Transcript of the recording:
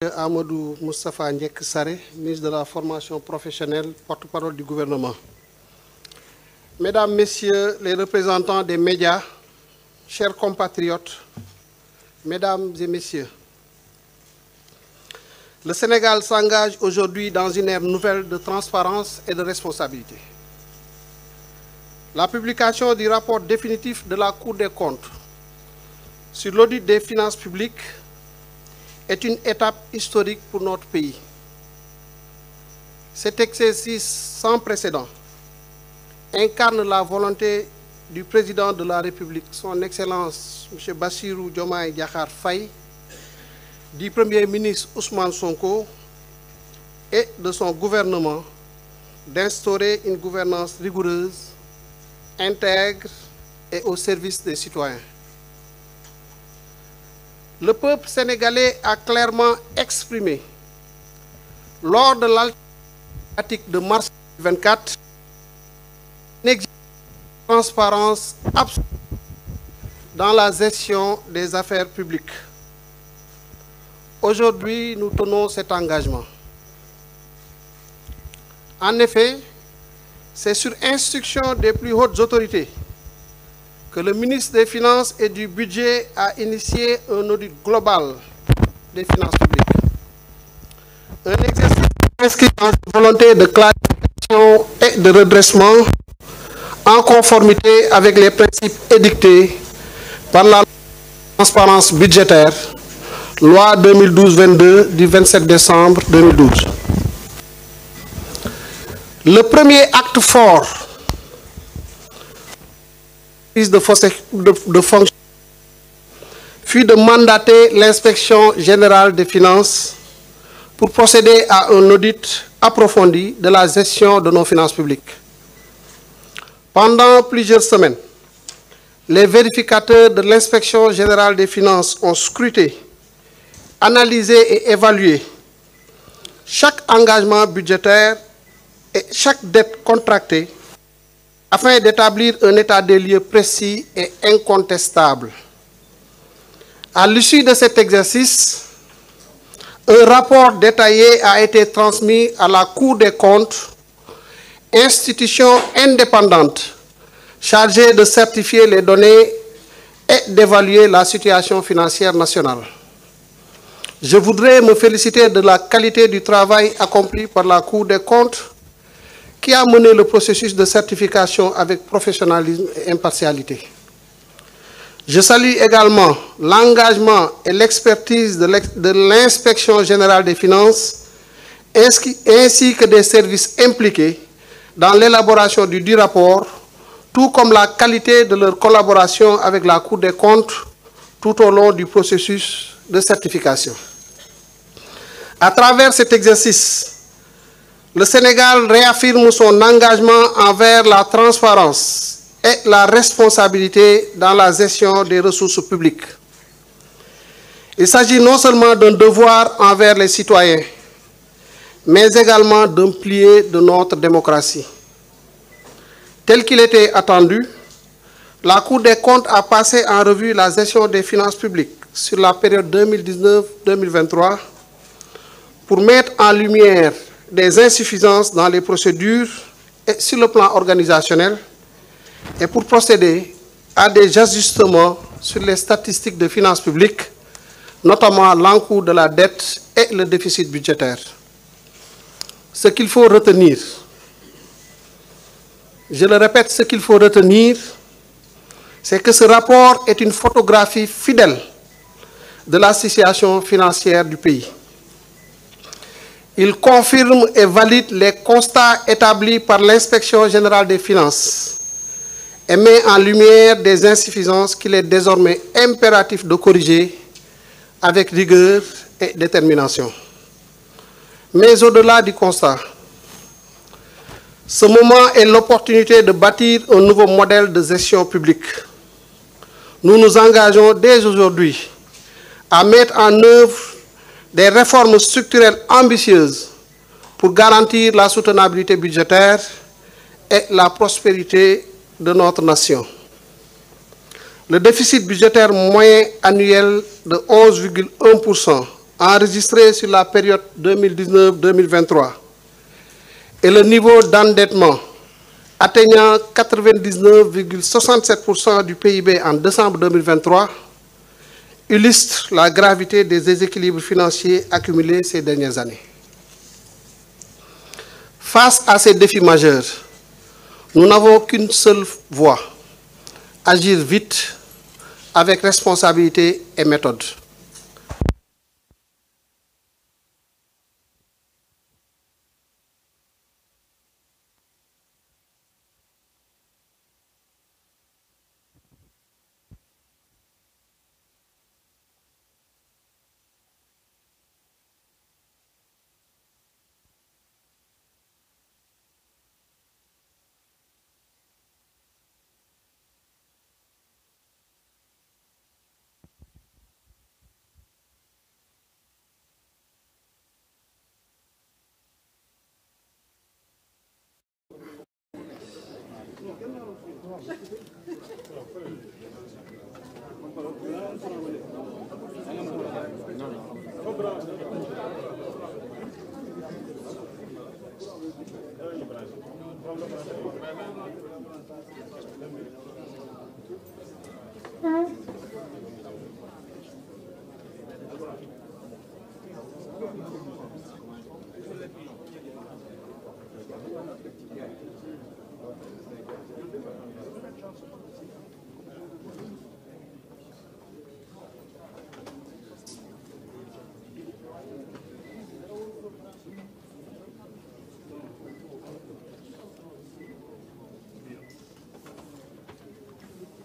Amadou Moustapha Ndiek Sarré, ministre de la Formation professionnelle, porte-parole du gouvernement. Mesdames, Messieurs les représentants des médias, chers compatriotes, Mesdames et Messieurs, le Sénégal s'engage aujourd'hui dans une ère nouvelle de transparence et de responsabilité. La publication du rapport définitif de la Cour des comptes sur l'audit des finances publiques est une étape historique pour notre pays. Cet exercice sans précédent incarne la volonté du président de la République, son Excellence M. Bassirou Diomaye Diakhar Faye, du Premier ministre Ousmane Sonko et de son gouvernement d'instaurer une gouvernance rigoureuse, intègre et au service des citoyens. Le peuple sénégalais a clairement exprimé lors de l'alternative de mars 2024 une exigence de transparence absolue dans la gestion des affaires publiques. Aujourd'hui, nous tenons cet engagement. En effet, c'est sur instruction des plus hautes autorités que le ministre des Finances et du Budget a initié un audit global des finances publiques. Un exercice inscrit dans une volonté de clarification et de redressement en conformité avec les principes édictés par la loi de transparence budgétaire, loi 2012-22 du 27 décembre 2012. Le premier acte fort de fonction fut de mandater l'inspection générale des finances pour procéder à un audit approfondi de la gestion de nos finances publiques. Pendant plusieurs semaines, les vérificateurs de l'inspection générale des finances ont scruté, analysé et évalué chaque engagement budgétaire et chaque dette contractée afin d'établir un état des lieux précis et incontestable. À l'issue de cet exercice, un rapport détaillé a été transmis à la Cour des comptes, institution indépendante chargée de certifier les données et d'évaluer la situation financière nationale. Je voudrais me féliciter de la qualité du travail accompli par la Cour des comptes qui a mené le processus de certification avec professionnalisme et impartialité. Je salue également l'engagement et l'expertise de l'inspection générale des finances ainsi que des services impliqués dans l'élaboration du dit rapport, tout comme la qualité de leur collaboration avec la Cour des comptes tout au long du processus de certification. À travers cet exercice, le Sénégal réaffirme son engagement envers la transparence et la responsabilité dans la gestion des ressources publiques. Il s'agit non seulement d'un devoir envers les citoyens, mais également d'un pilier de notre démocratie. Tel qu'il était attendu, la Cour des comptes a passé en revue la gestion des finances publiques sur la période 2019-2023 pour mettre en lumière des insuffisances dans les procédures et sur le plan organisationnel et pour procéder à des ajustements sur les statistiques de finances publiques, notamment l'encours de la dette et le déficit budgétaire. Ce qu'il faut retenir, je le répète, ce qu'il faut retenir, c'est que ce rapport est une photographie fidèle de la situation financière du pays. Il confirme et valide les constats établis par l'inspection générale des finances et met en lumière des insuffisances qu'il est désormais impératif de corriger avec rigueur et détermination. Mais au-delà du constat, ce moment est l'opportunité de bâtir un nouveau modèle de gestion publique. Nous nous engageons dès aujourd'hui à mettre en œuvre des réformes structurelles ambitieuses pour garantir la soutenabilité budgétaire et la prospérité de notre nation. Le déficit budgétaire moyen annuel de 11,1% enregistré sur la période 2019-2023 et le niveau d'endettement atteignant 99,67% du PIB en décembre 2023 illustre la gravité des déséquilibres financiers accumulés ces dernières années. Face à ces défis majeurs, nous n'avons qu'une seule voie: agir vite, avec responsabilité et méthode.